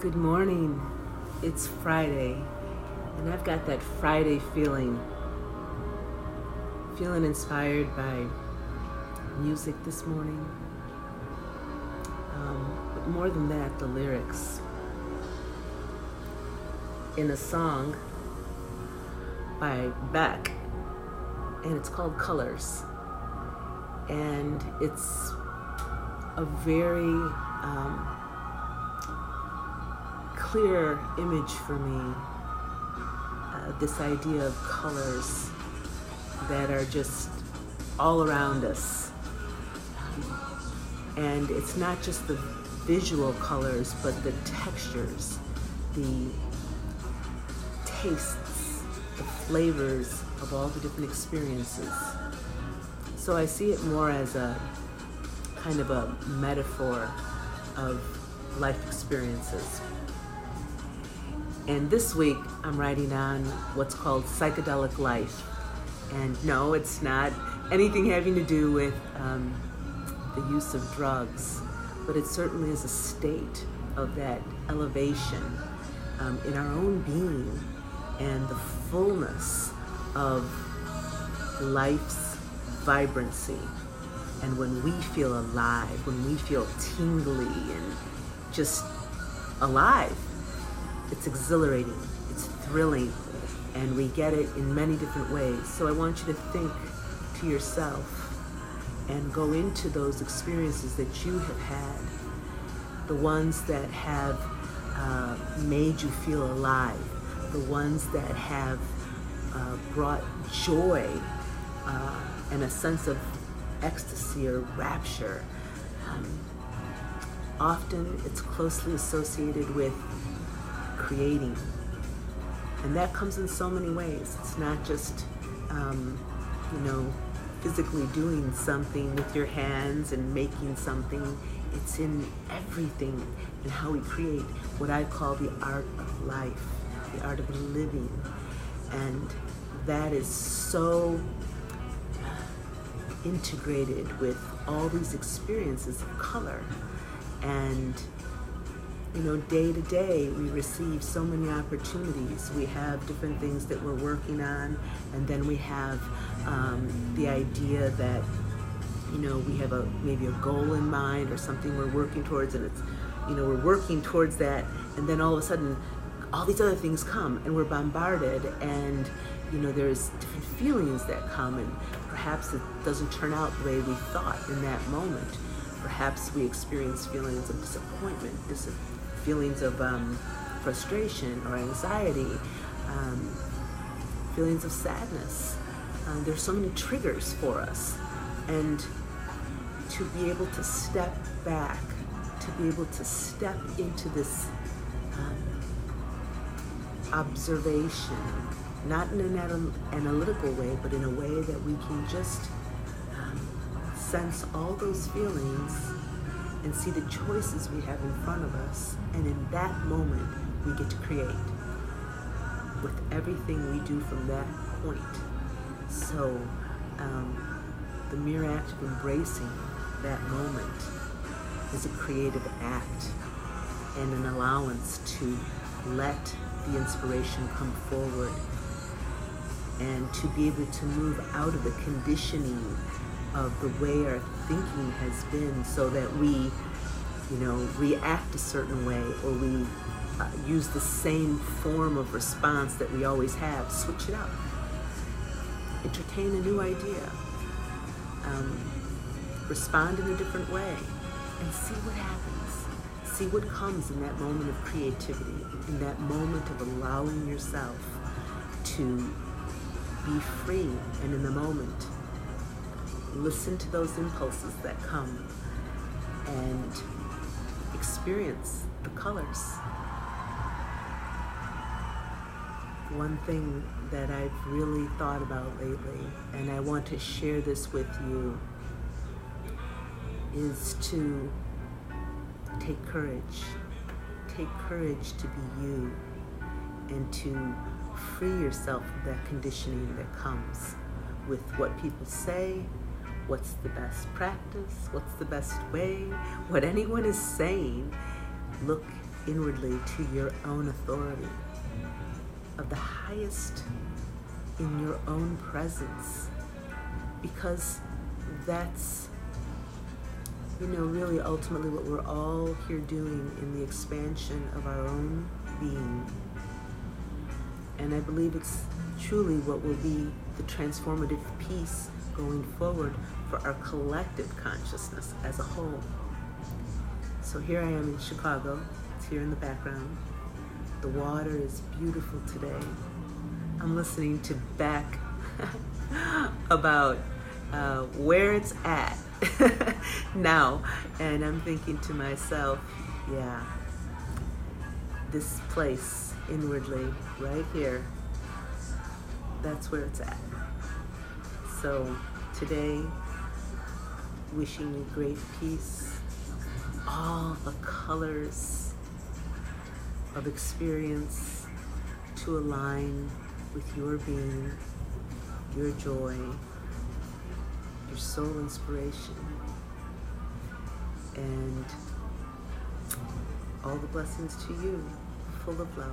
Good morning. It's Friday, and I've got that Friday feeling inspired by music this morning. But more than that, the lyrics in a song by Beck, and it's called Colors. And it's a very clear image for me, this idea of colors that are just all around us. And it's not just the visual colors, but the textures, the tastes, the flavors of all the different experiences. So I see it more as a kind of a metaphor of life experiences. And this week, I'm writing on what's called psychedelic life. And no, it's not anything having to do with the use of drugs, but it certainly is a state of that elevation in our own being and the fullness of life's vibrancy. And when we feel alive, when we feel tingly and just alive, it's exhilarating, it's thrilling, and we get it in many different ways. So I want you to think to yourself and go into those experiences that you have had, the ones that have made you feel alive, the ones that have brought joy and a sense of ecstasy or rapture. Often it's closely associated with creating, and that comes in so many ways. It's not just physically doing something with your hands and making something. It's in everything and how we create what I call the art of life, the art of living. And that is so integrated with all these experiences of color. And day to day, we receive so many opportunities. We have different things that we're working on, and then we have the idea that, we have maybe a goal in mind or something we're working towards, and it's, we're working towards that, and then all of a sudden, all these other things come, and we're bombarded, and, there's different feelings that come, and perhaps it doesn't turn out the way we thought in that moment. Perhaps we experience feelings of disappointment, feelings of frustration or anxiety, feelings of sadness. There's so many triggers for us. And to be able to step back, to be able to step into this observation, not in an analytical way, but in a way that we can just sense all those feelings and see the choices we have in front of us. And in that moment, we get to create with everything we do from that point. So the mere act of embracing that moment is a creative act and an allowance to let the inspiration come forward and to be able to move out of the conditioning of the way our thinking has been, so that we, react a certain way, or we use the same form of response that we always have. Switch it up. Entertain a new idea. Respond in a different way, and see what happens. See what comes in that moment of creativity, in that moment of allowing yourself to be free, and in the moment, listen to those impulses that come and experience the colors. One thing that I've really thought about lately, and I want to share this with you, is to take courage. Take courage to be you and to free yourself from that conditioning that comes with what people say, what's the best practice, what's the best way, what anyone is saying. Look inwardly to your own authority, of the highest in your own presence, because that's, really ultimately what we're all here doing in the expansion of our own being. And I believe it's truly what will be the transformative piece going forward for our collective consciousness as a whole. So here I am in Chicago. It's here in the background. The water is beautiful today. I'm listening to Beck about where it's at now, and I'm thinking to myself, yeah, this place inwardly, right here, that's where it's at. So today, wishing you great peace, all the colors of experience to align with your being, your joy, your soul inspiration, and all the blessings to you, full of love.